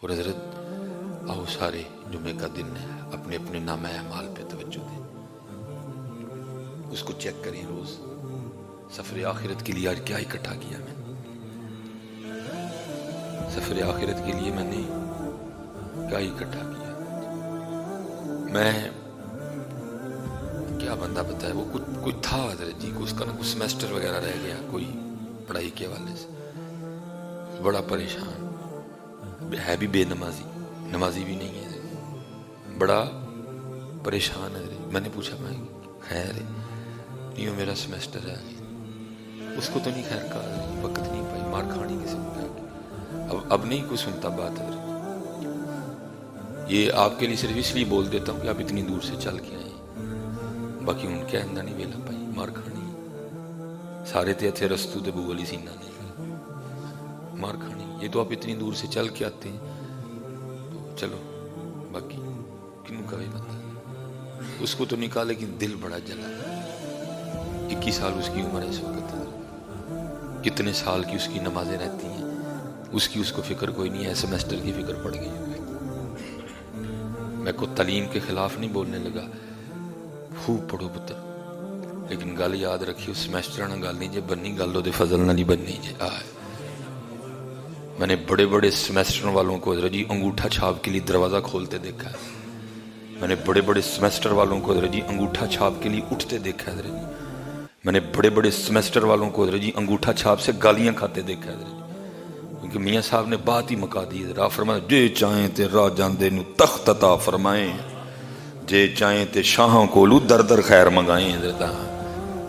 اور حضرت آؤ سارے جمعے کا دن ہے، اپنے اپنے نام اعمال پہ توجہ دیں، اس کو چیک کریں روز۔ سفر آخرت کے لیے آج کیا اکٹھا کیا میں نے؟ سفر آخرت کے لیے میں نے کیا اکٹھا کیا؟ میں کیا بندہ بتایا، وہ کوئی تھا حضرت جی کو، اس کا نا کچھ سیمیسٹر وغیرہ رہ گیا کوئی پڑھائی کے حوالے سے، بڑا پریشان ہے، بھی بے نمازی، نمازی بھی نہیں ہے، بڑا پریشان ہے۔ میں نے پوچھا میں خیر ہے نہیں، میرا سیمیسٹر ہے، اس کو تو نہیں خیر کہا، وقت نہیں پائی، مار کھانی کسی نے، اب نہیں کوئی سنتا بات ہے۔ یہ آپ کے لیے صرف اس لیے بول دیتا ہوں کہ آپ اتنی دور سے چل کے آئے، باقی ان کے اندر نہیں ویلا پائی، مار کھانی سارے تے اتھے رستو تے بو علی سینہ نہیں مار کھانی، یہ تو آپ اتنی دور سے چل کے آتے ہیں، چلو باقی کنوں کا بھی بندہ اس کو تو نکال، لیکن دل بڑا جلا۔ 21 سال اس کی عمر ہے اس وقت، کتنے سال کی اس کی نمازیں رہتی ہیں، اس کو فکر کوئی نہیں ہے، سیمیسٹر کی فکر پڑ گئی ہوگی۔ میں کو تعلیم کے خلاف نہیں بولنے لگا، خوب پڑھو پتر، لیکن گل یاد رکھیو سیمیسٹر نہ گل نہیں جے بننی، گل دے فضل نہ نہیں بننی جے۔ میں نے بڑے بڑے سیمیسٹر والوں کو حضرت جی انگوٹھا چھاپ کے لیے دروازہ کھولتے دیکھا ہے، میں نے بڑے بڑے سیمیسٹر والوں کو حضرت جی انگوٹھا چھاپ کے لیے اٹھتے دیکھا ہے حضرت جی، میں نے بڑے بڑے سیمیسٹر والوں کو حضرت جی انگوٹھا چھاپ سے گالیاں کھاتے دیکھا ہے حضرت جی، کیونکہ میاں صاحب نے بات ہی مکا دی ہے، راہ فرمایا جے چاہیں تے راہ جاندے نو تخت عطا فرمائیں، جے چاہیں تے شاہوں کو لو در در خیر منگائیں۔ حضرت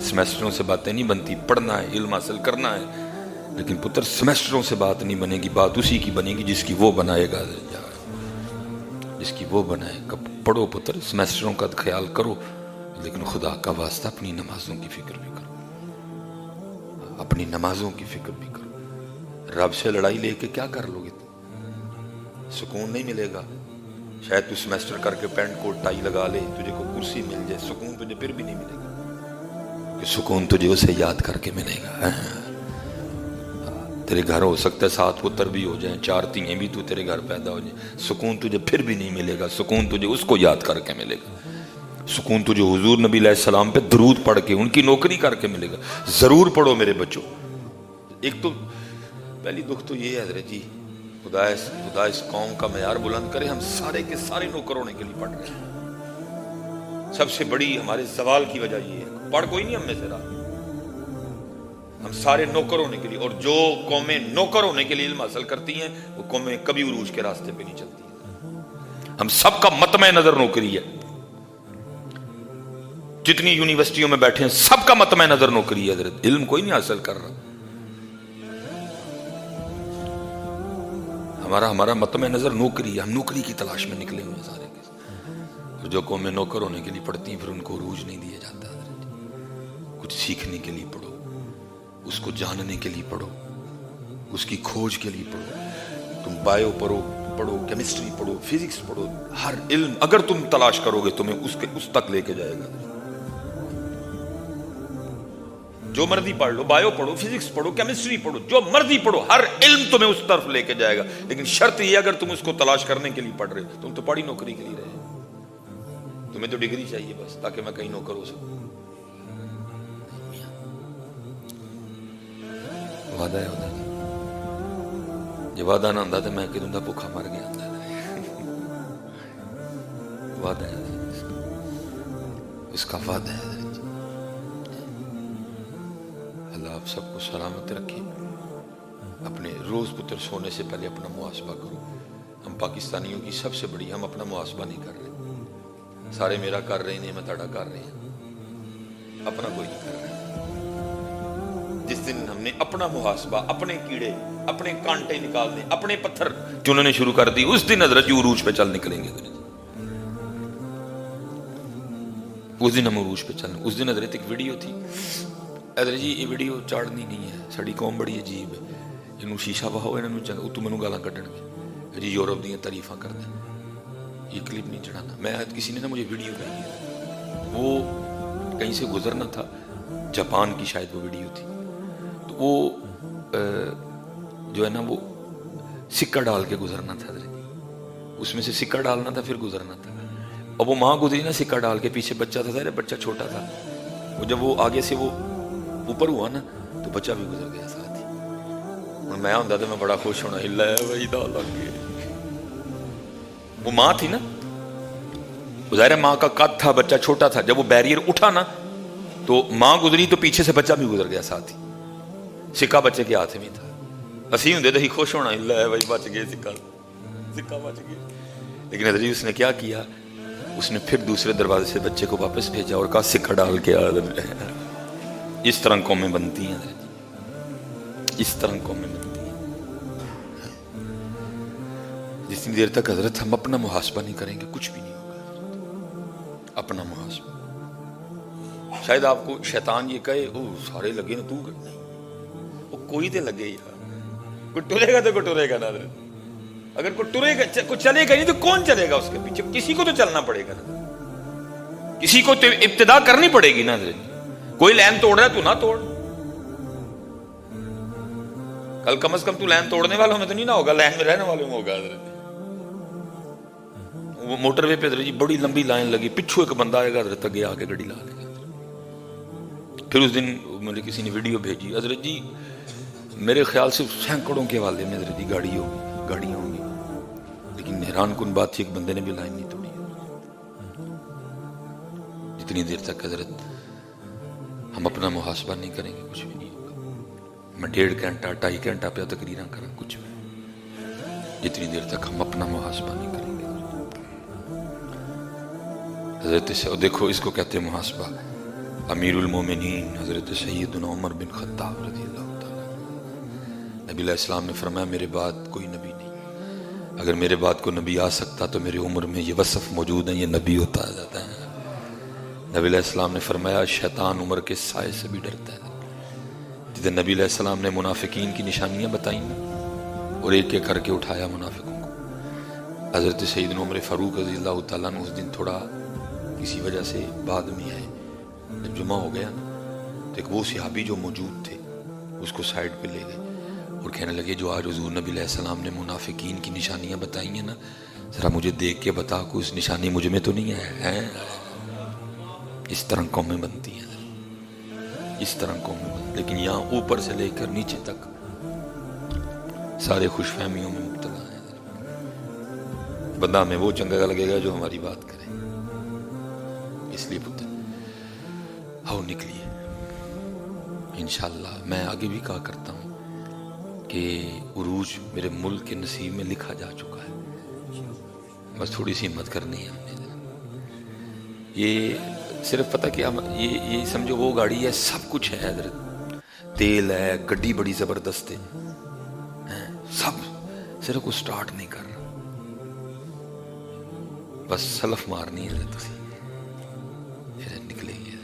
سیمیسٹروں سے باتیں نہیں بنتی، پڑھنا ہے، علم حاصل کرنا ہے، لیکن پتر سیمیسٹروں سے بات نہیں بنے گی، بات اسی کی بنے گی جس کی وہ بنائے گا، جس کی وہ بنائے گا۔ پڑھو پتر، سیمیسٹروں کا خیال کرو، لیکن خدا کا واسطہ اپنی نمازوں کی فکر بھی کرو، اپنی نمازوں کی فکر بھی کرو۔ رب سے لڑائی لے کے کیا کر لو گے؟ سکون نہیں ملے گا۔ شاید تو سیمیسٹر کر کے پینٹ کوٹ ٹائی لگا لے، تجھے کو کرسی مل جائے، سکون تجھے پھر بھی نہیں ملے گا، کہ سکون تجھے اسے یاد کر کے ملے گا۔ تیرے گھر ہو سکتا ہے 7 پتر بھی ہو جائیں، 4 تیئیں بھی تو تیرے گھر پیدا ہو جائیں، سکون تجھے پھر بھی نہیں ملے گا، سکون تجھے اس کو یاد کر کے ملے گا، سکون تجھے حضور نبی علیہ السلام پہ درود پڑھ کے ان کی نوکری کر کے ملے گا۔ ضرور پڑھو میرے بچوں۔ ایک تو پہلی دکھ تو یہ ہے حضرت جی، خدا اس قوم کا معیار بلند کرے، ہم سارے کے سارے نوکر ہونے کے لیے پڑھ رہے ہیں۔ سب سے بڑی ہمارے زوال کی وجہ یہ ہے، پڑھ کوئی نہیں ہم میں سے رہا، ہم سارے نوکر ہونے کے لیے، اور جو قومیں نوکر ہونے کے لیے علم حاصل کرتی ہیں وہ قومیں کبھی عروج کے راستے پہ نہیں چلتی ہیں۔ ہم سب کا مطمع نظر نوکری ہے، جتنی یونیورسٹیوں میں بیٹھے ہیں سب کا مطمع نظر نوکری ہے حضرت، علم کوئی نہیں حاصل کر رہا، ہمارا مطمع نظر نوکری ہے، ہم نوکری کی تلاش میں نکلے ہوئے سارے کے سارے۔ اور جو قومیں نوکر ہونے کے لیے پڑھتی ہیں پھر ان کو عروج نہیں دیا جاتا حضرت۔ کچھ سیکھنے کے لیے پڑھو، اس کو جاننے کے لیے پڑھو، اس کی کھوج کے لیے پڑھو۔ تم بایو پڑھو، کیمسٹری پڑھو، فزکس پڑھو، ہر علم اگر تم تلاش کرو گے تمہیں اس تک لے کے جائے گا۔ جو مرضی پڑھ لو، بایو پڑھو، فزکس پڑھو، کیمسٹری پڑھو، جو مرضی پڑھو، ہر علم تمہیں اس طرف لے کے جائے گا، لیکن شرط یہ اگر تم اس کو تلاش کرنے کے لیے پڑھ رہے ہو، تم تو پڑھی نوکری کے لیے رہے، تمہیں تو ڈگری چاہیے بس تاکہ میں کہیں نوکر ہو سکوں۔ وعدہ ہے ہوتا ہے، جب وعدہ نہ ہوتا تو میں کہوں گا بھوکا مر گیا، وعدہ ہے اس کا وعدہ ہے۔ اللہ آپ سب کو سلامت رکھے۔ اپنے روز پتر سونے سے پہلے اپنا محاسبہ کرو۔ ہم پاکستانیوں کی سب سے بڑی، ہم اپنا محاسبہ نہیں کر رہے، سارے میرا کر رہے ہیں، میں تھوڑا کر رہے ہیں، اپنا کوئی نہیں کر رہا۔ جس دن ہم نے اپنا محاسبہ، اپنے کیڑے، اپنے کانٹے نکالنے، اپنے پتھر چننے شروع کر دی، اس دن حضرت جی عروج پہ چل نکلیں گے۔ اس دن ہم عروج پہ چلیں۔ اس دن حضرت ایک ویڈیو تھی، حضرت جی یہ ویڈیو چاڑنی نہیں ہے، ساری قوم بڑی عجیب ہے، انہوں شیشہ بہاؤ، انہوں تو مینوں گالاں کڈن گے جی، یورپ دیاں تعریفاں کردے، یہ کلپ نہیں چڑھانا۔ میں کسی نے نا مجھے ویڈیو بھیجی ہے، وہ کہیں سے گزرنا تھا، جاپان کی شاید وہ ویڈیو تھی، وہ جو ہے نا وہ سکہ ڈال کے گزرنا تھا حضرت، اس میں سے سکہ ڈالنا تھا، پھر گزرنا تھا. اب وہ ماں گزری نا سکہ ڈال کے، پیچھے بچہ تھا، ظاہر بچہ چھوٹا تھا، وہ جب وہ آگے سے وہ اوپر ہوا نا تو بچہ بھی گزر گیا ساتھ ہی. اور میں ہوتا تو میں بڑا خوش ہونا، ہلا ہے بھائی دا لگ گیا. وہ ماں تھی نا، ظاہر ماں کا قد تھا، بچہ چھوٹا تھا، جب وہ بیریئر اٹھا نا تو ماں گزری تو پیچھے سے بچہ بھی گزر گیا ساتھ ہی. سکہ بچے کے ہاتھ میں تھا. اسی ہوں تو ہی خوش ہونا، ہلا ہے بھائی بچ گئے، سکہ بچ گیا. لیکن حضرت اس نے کیا کیا، اس نے پھر دوسرے دروازے سے بچے کو واپس بھیجا اور کہا سکہ ڈال کے آ. اس طرح قومیں بنتی ہیں حضرت، اس طرح قومیں بنتی ہیں. جتنی دیر تک حضرت ہم اپنا محاسبہ نہیں کریں گے کچھ بھی نہیں ہوگا. اپنا محاسبہ. شاید آپ کو شیطان یہ کہے او سارے لگے نا، تو نہیں، وہ کوئی تو لگے یار. کوئی ٹرے گا تو کوئی ٹرے گا نا حضرت. اگر کوئی ٹرے گا، کوئی چلے گا نہیں تو کون چلے گا اس کے پیچھے؟ کسی کو تو چلنا پڑے گا نا، کسی کو تو ابتدا کرنی پڑے گی نا حضرت. کوئی لین توڑ رہا ہے تو نہ توڑ. کل کم از کم تو لین توڑنے والوں میں تو نہیں نہ ہوگا، لین میں رہنے والوں میں ہوگا حضرت. وہ موٹر وے پہ حضرت جی بڑی لمبی لائن لگی، پچھو ایک بندہ آئے گا حضرت، آگے آ کے گاڑی لا لے گا. پھر اس دن مجھے کسی نے ویڈیو بھیجی، حضرت جی میرے خیال سے سینکڑوں کے حوالے میں حضرت جی گاڑیاں ہوں گی، لیکن حیران کن بات تھی ایک بندے نے بھی لائن نہیں توڑی. جتنی دیر تک حضرت ہم اپنا محاسبہ نہیں کریں گے کچھ بھی نہیں ہوگا. میں 1.5 گھنٹہ 2.5 گھنٹہ پہ تقریراں کرا کچھ بھی، جتنی دیر تک ہم اپنا محاسبہ نہیں کریں گے حضرت سے. دیکھو اس کو کہتے ہیں محاسبہ. امیر المومنین حضرت سیدنا عمر بن خطاب رضی اللہ تعالیٰ، نبی علیہ السلام نے فرمایا میرے بعد کوئی نبی نہیں، اگر میرے بعد کوئی نبی آ سکتا تو میرے عمر میں یہ وصف موجود ہے، یہ نبی ہوتا جاتا ہے. نبی علیہ السلام نے فرمایا شیطان عمر کے سائے سے بھی ڈرتا ہے. جتنے نبی علیہ السلام نے منافقین کی نشانیاں بتائیں اور ایک ایک کر کے اٹھایا منافقوں کو، حضرت سیدنا عمر فاروق رضی اللہ تعالیٰ نے اس دن تھوڑا کسی وجہ سے بعد میں آئے. جب جمعہ ہو گیا نا تو ایک وہ صحابی جو موجود تھے اس کو سائڈ پہ لے گئے اور کہنے لگے جو آج حضور نبی علیہ السلام نے منافقین کی نشانیاں بتائی ہیں نا، ذرا مجھے دیکھ کے بتا کوئی اس نشانی مجھ میں تو نہیں ہے. اس طرح قومیں بنتی ہیں، اس طرح قومیں بنتی. لیکن یہاں اوپر سے لے کر نیچے تک سارے خوش فہمیوں میں مبتلا ہیں. بندہ ہمیں وہ چنگا لگے گا جو ہماری بات کرے. اس لیے پتر آؤ نکلیے انشاءاللہ. میں آگے بھی کہا کرتا ہوں کہ عروج میرے ملک کے نصیب میں لکھا جا چکا ہے، بس تھوڑی سی ہمت کرنی ہے ہم نے. یہ صرف پتہ کہ یہ سمجھو وہ گاڑی ہے، سب کچھ ہے حضرت، تیل ہے، گڈی بڑی زبردست ہے، سب، صرف کو سٹارٹ نہیں کر رہا. بس سلف مارنی ہے حضرت، پھر نکلیں گے.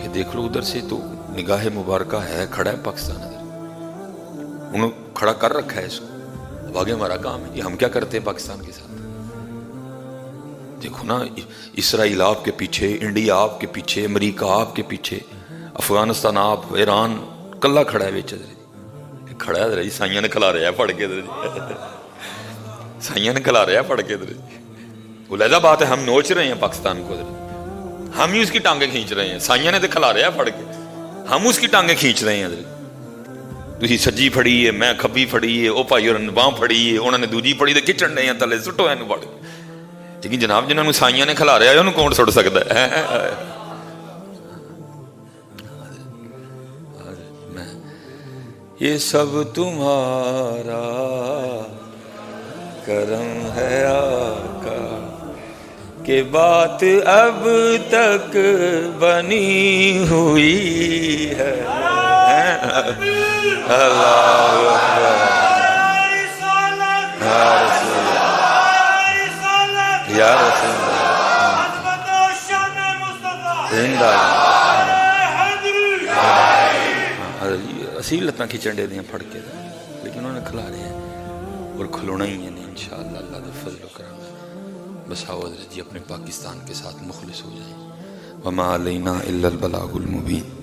کہ دیکھ لو ادھر سے تو نگاہ مبارکہ ہے، کھڑا ہے پاکستان حضرت، انہوں کھڑا کر رکھا ہے اس کو. اب آگے ہمارا کام ہے کہ ہم کیا کرتے ہیں پاکستان کے ساتھ. دیکھو نا اسرائیل آپ کے پیچھے، انڈیا آپ کے پیچھے، امریکہ آپ کے پیچھے، افغانستان آپ، ایران کلا کھڑا ہے بیچ حضرت. کھڑا ہے حضرت، سائیاں نے کھلا رہا ہے پڑھ کے حضرت، سائیاں نے کھلا رہا ہے پڑھ کے حضرت. وہ لہذا بات ہے ہم نوچ رہے ہیں پاکستان کو حضرت، ہم ہی اس کی ٹانگیں کھینچ رہے ہیں. سائیاں نے تو کھلا رہا ہے پڑھ کے، ہم اس کی ٹانگیں کھینچ رہے ہیں حضرت. تھی سجی پھڑی ہے، میں کھبی پھڑی ہے، وہ بھائی اور باں پھڑی ہے، انہوں نے دوجی پھڑی تو کھچن ڈے ہیں تلے سٹو ہے پڑھ کے. لیکن جناب جنہوں نے سائیاں نے کھلا رہا ہے انہوں کون سٹ سکتا ہے. یہ سب تمہارا کرم ہے آقا کہ بات اب تک بنی ہوئی ہے. اللہ یا رسول اصیل لتاں کھچن دے دیں پھڑ کے، لیکن انہوں نے کھلا رہے ہیں اور کھلونا ہی ہے. انشاءاللہ اللہ کا فضل و کرم. بس آؤ حضرت جی اپنے پاکستان کے ساتھ مخلص ہو جائیں. وما علینا الا البلاغ المبین.